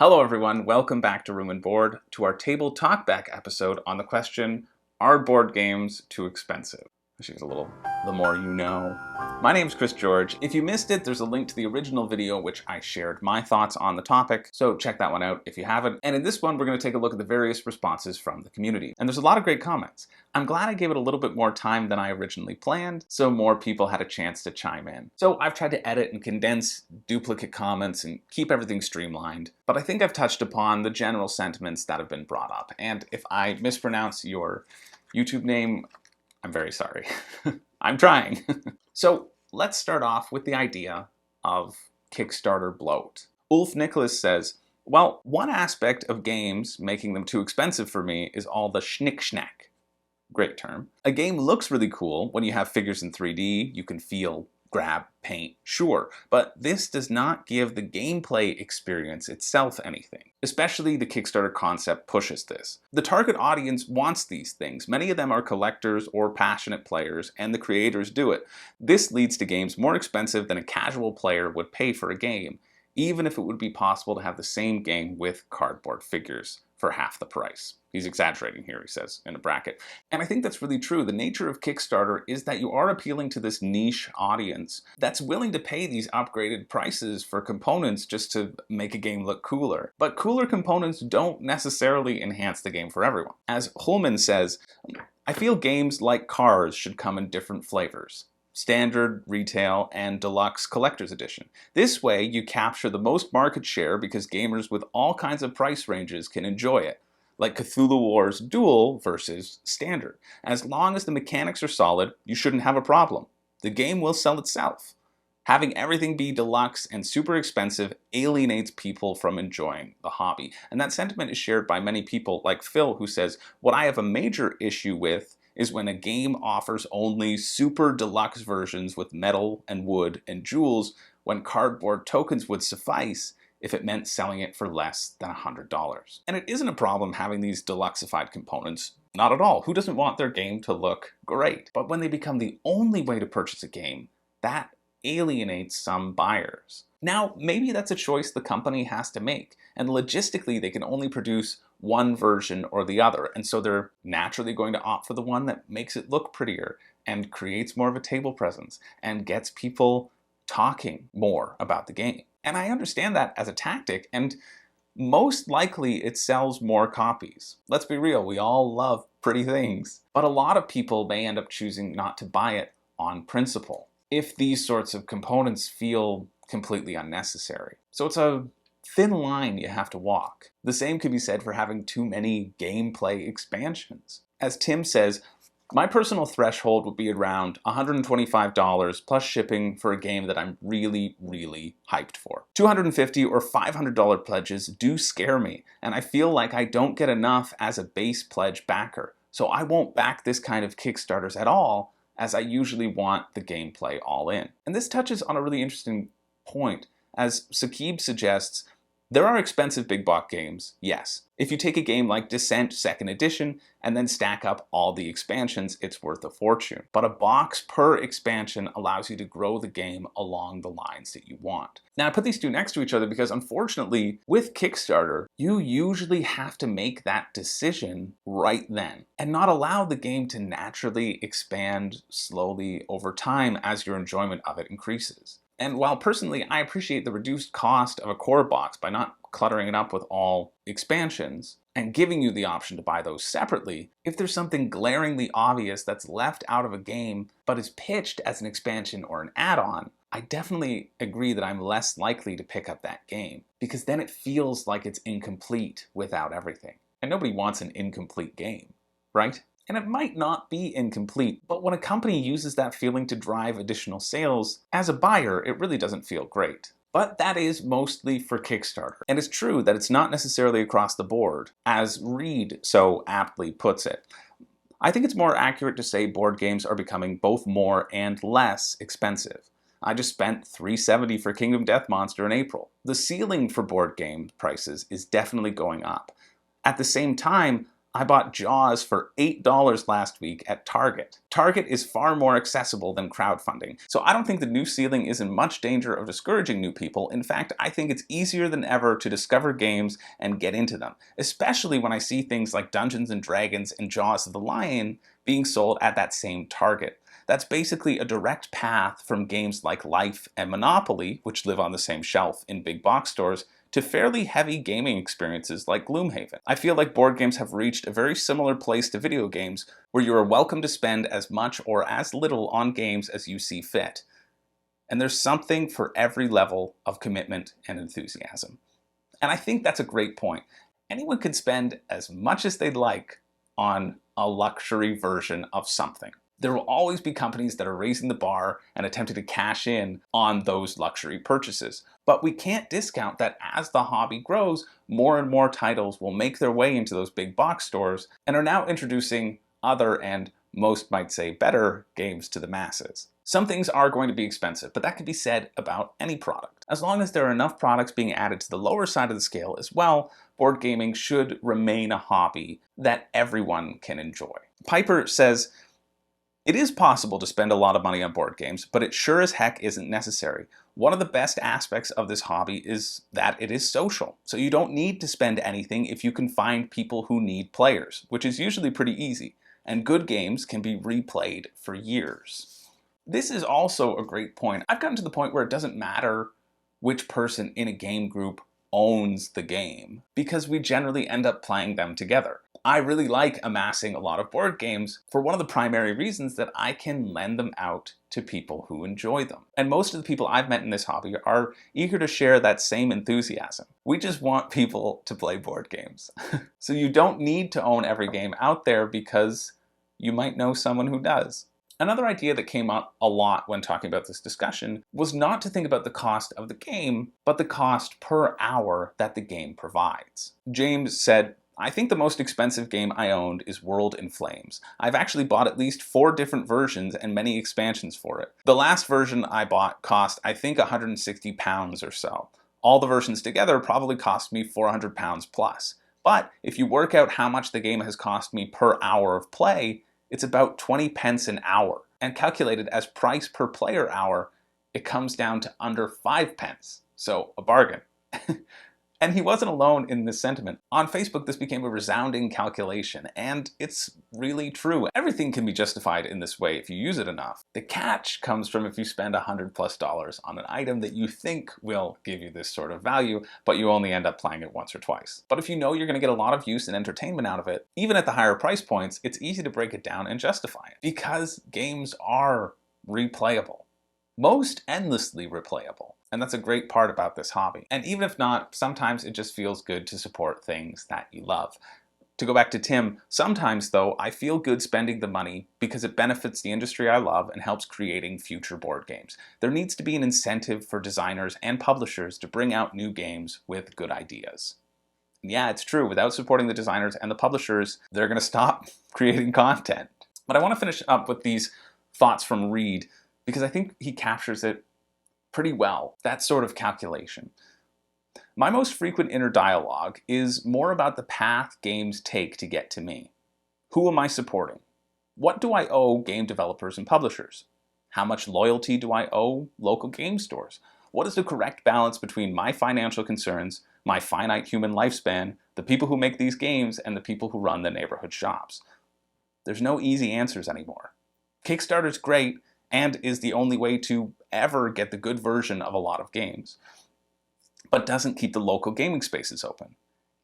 Hello everyone, welcome back to Room and Board, to our table talkback episode on the question, are board games too expensive? She's a little, the more you know. My name's Chris George. If you missed it, there's a link to the original video which I shared my thoughts on the topic, so check that one out if you haven't. And in this one, we're going to take a look at the various responses from the community. And there's a lot of great comments. I'm glad I gave it a little bit more time than I originally planned, so more people had a chance to chime in. So I've tried to edit and condense duplicate comments and keep everything streamlined, but I think I've touched upon the general sentiments that have been brought up. And if I mispronounce your YouTube name, I'm very sorry. I'm trying. So let's start off with the idea of Kickstarter bloat. Ulf Nicholas says, well, one aspect of games making them too expensive for me is all the schnick-schnack. Great term. A game looks really cool when you have figures in 3D, you can feel, grab, paint, sure, but this does not give the gameplay experience itself anything. Especially the Kickstarter concept pushes this. The target audience wants these things. Many of them are collectors or passionate players, and the creators do it. This leads to games more expensive than a casual player would pay for a game, even if it would be possible to have the same game with cardboard figures for half the price. He's exaggerating here, he says, in a bracket. And I think that's really true. The nature of Kickstarter is that you are appealing to this niche audience that's willing to pay these upgraded prices for components just to make a game look cooler. But cooler components don't necessarily enhance the game for everyone. As Holman says, I feel games like cars should come in different flavors. Standard, retail, and deluxe collector's edition. This way, you capture the most market share because gamers with all kinds of price ranges can enjoy it, like Cthulhu Wars Duel versus Standard. As long as the mechanics are solid, you shouldn't have a problem. The game will sell itself. Having everything be deluxe and super expensive alienates people from enjoying the hobby. And that sentiment is shared by many people like Phil, who says, what I have a major issue with is when a game offers only super deluxe versions with metal and wood and jewels when cardboard tokens would suffice if it meant selling it for less than $100. And it isn't a problem having these deluxeified components, not at all. Who doesn't want their game to look great? But when they become the only way to purchase a game, that alienates some buyers. Now, maybe that's a choice the company has to make, and logistically they can only produce one version or the other, and so they're naturally going to opt for the one that makes it look prettier and creates more of a table presence and gets people talking more about the game. And I understand that as a tactic, and most likely it sells more copies. Let's be real, we all love pretty things, but a lot of people may end up choosing not to buy it on principle if these sorts of components feel completely unnecessary. So it's a thin line you have to walk. The same could be said for having too many gameplay expansions. As Tim says, my personal threshold would be around $125 plus shipping for a game that I'm really, really hyped for. $250 or $500 pledges do scare me, and I feel like I don't get enough as a base pledge backer. So I won't back this kind of Kickstarters at all, as I usually want the gameplay all in. And this touches on a really interesting point. As Sakib suggests, there are expensive big box games, yes. If you take a game like Descent 2nd Edition and then stack up all the expansions, it's worth a fortune. But a box per expansion allows you to grow the game along the lines that you want. Now, I put these two next to each other because unfortunately, with Kickstarter, you usually have to make that decision right then and not allow the game to naturally expand slowly over time as your enjoyment of it increases. And while personally I appreciate the reduced cost of a core box by not cluttering it up with all expansions and giving you the option to buy those separately, if there's something glaringly obvious that's left out of a game but is pitched as an expansion or an add-on, I definitely agree that I'm less likely to pick up that game because then it feels like it's incomplete without everything. And nobody wants an incomplete game, right? And it might not be incomplete, but when a company uses that feeling to drive additional sales, as a buyer, it really doesn't feel great. But that is mostly for Kickstarter. And it's true that it's not necessarily across the board, as Reed so aptly puts it. I think it's more accurate to say board games are becoming both more and less expensive. I just spent $370 for Kingdom Death Monster in April. The ceiling for board game prices is definitely going up. At the same time, I bought Jaws for $8 last week at Target. Target is far more accessible than crowdfunding, so I don't think the new ceiling is in much danger of discouraging new people. In fact, I think it's easier than ever to discover games and get into them, especially when I see things like Dungeons & Dragons and Jaws of the Lion being sold at that same Target. That's basically a direct path from games like Life and Monopoly, which live on the same shelf in big box stores, to fairly heavy gaming experiences like Gloomhaven. I feel like board games have reached a very similar place to video games, where you are welcome to spend as much or as little on games as you see fit. And there's something for every level of commitment and enthusiasm. And I think that's a great point. Anyone can spend as much as they'd like on a luxury version of something. There will always be companies that are raising the bar and attempting to cash in on those luxury purchases. But we can't discount that as the hobby grows, more and more titles will make their way into those big box stores and are now introducing other and most might say better games to the masses. Some things are going to be expensive, but that can be said about any product. As long as there are enough products being added to the lower side of the scale as well, board gaming should remain a hobby that everyone can enjoy. Piper says, "It is possible to spend a lot of money on board games, but it sure as heck isn't necessary. One of the best aspects of this hobby is that it is social. So you don't need to spend anything if you can find people who need players, which is usually pretty easy, and good games can be replayed for years." This is also a great point. I've gotten to the point where it doesn't matter which person in a game group owns the game, because we generally end up playing them together. I really like amassing a lot of board games for one of the primary reasons that I can lend them out to people who enjoy them. And most of the people I've met in this hobby are eager to share that same enthusiasm. We just want people to play board games. So you don't need to own every game out there because you might know someone who does. Another idea that came up a lot when talking about this discussion was not to think about the cost of the game, but the cost per hour that the game provides. James said, "I think the most expensive game I owned is World in Flames. I've actually bought at least 4 different versions and many expansions for it. The last version I bought cost, I think, £160 or so. All the versions together probably cost me £400 plus. But if you work out how much the game has cost me per hour of play, it's about 20 pence an hour. And calculated as price per player hour, it comes down to under 5 pence. So a bargain." And he wasn't alone in this sentiment. On Facebook, this became a resounding calculation, and it's really true. Everything can be justified in this way if you use it enough. The catch comes from if you spend $100+ on an item that you think will give you this sort of value, but you only end up playing it once or twice. But if you know you're going to get a lot of use and entertainment out of it, even at the higher price points, it's easy to break it down and justify it. Because games are replayable. Most endlessly replayable. And that's a great part about this hobby. And even if not, sometimes it just feels good to support things that you love. To go back to Tim, sometimes though, I feel good spending the money because it benefits the industry I love and helps creating future board games. There needs to be an incentive for designers and publishers to bring out new games with good ideas. And yeah, it's true, without supporting the designers and the publishers, they're gonna stop creating content. But I wanna finish up with these thoughts from Reed, because I think he captures it pretty well, that sort of calculation. "My most frequent inner dialogue is more about the path games take to get to me. Who am I supporting? What do I owe game developers and publishers? How much loyalty do I owe local game stores? What is the correct balance between my financial concerns, my finite human lifespan, the people who make these games, and the people who run the neighborhood shops?" There's no easy answers anymore. Kickstarter's great, and is the only way to ever get the good version of a lot of games, but doesn't keep the local gaming spaces open.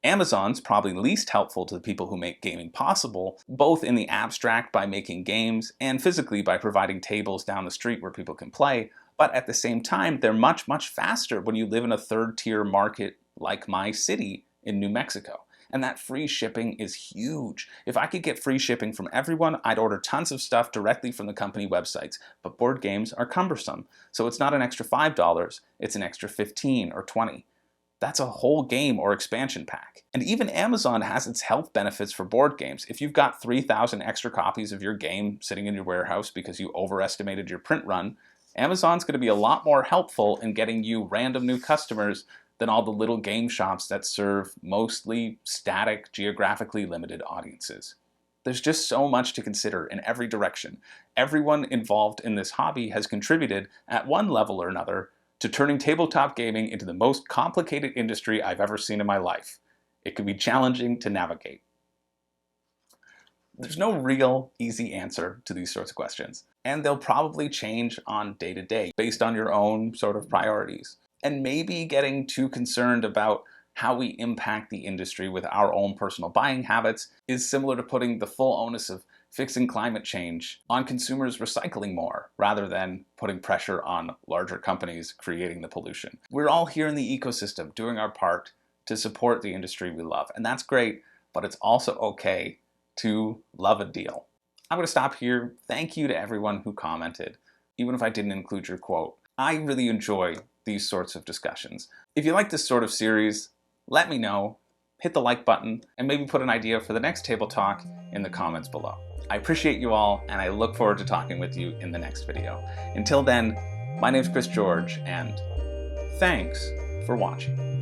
Amazon's probably least helpful to the people who make gaming possible, both in the abstract by making games and physically by providing tables down the street where people can play, but at the same time, they're much, much faster when you live in a third-tier market like my city in New Mexico. And that free shipping is huge. If I could get free shipping from everyone, I'd order tons of stuff directly from the company websites. But board games are cumbersome. So it's not an extra $5, it's an extra 15 or 20. That's a whole game or expansion pack. And even Amazon has its health benefits for board games. If you've got 3,000 extra copies of your game sitting in your warehouse because you overestimated your print run, Amazon's going to be a lot more helpful in getting you random new customers than all the little game shops that serve mostly static, geographically limited audiences. There's just so much to consider in every direction. Everyone involved in this hobby has contributed, at one level or another, to turning tabletop gaming into the most complicated industry I've ever seen in my life. It can be challenging to navigate. There's no real easy answer to these sorts of questions, and they'll probably change on day to day based on your own sort of priorities. And maybe getting too concerned about how we impact the industry with our own personal buying habits is similar to putting the full onus of fixing climate change on consumers recycling more, rather than putting pressure on larger companies creating the pollution. We're all here in the ecosystem doing our part to support the industry we love, and that's great, but it's also okay to love a deal. I'm going to stop here. Thank you to everyone who commented, even if I didn't include your quote. I really enjoy these sorts of discussions. If you like this sort of series, let me know, hit the like button, and maybe put an idea for the next table talk in the comments below. I appreciate you all, and I look forward to talking with you in the next video. Until then, my name's Chris George, and thanks for watching.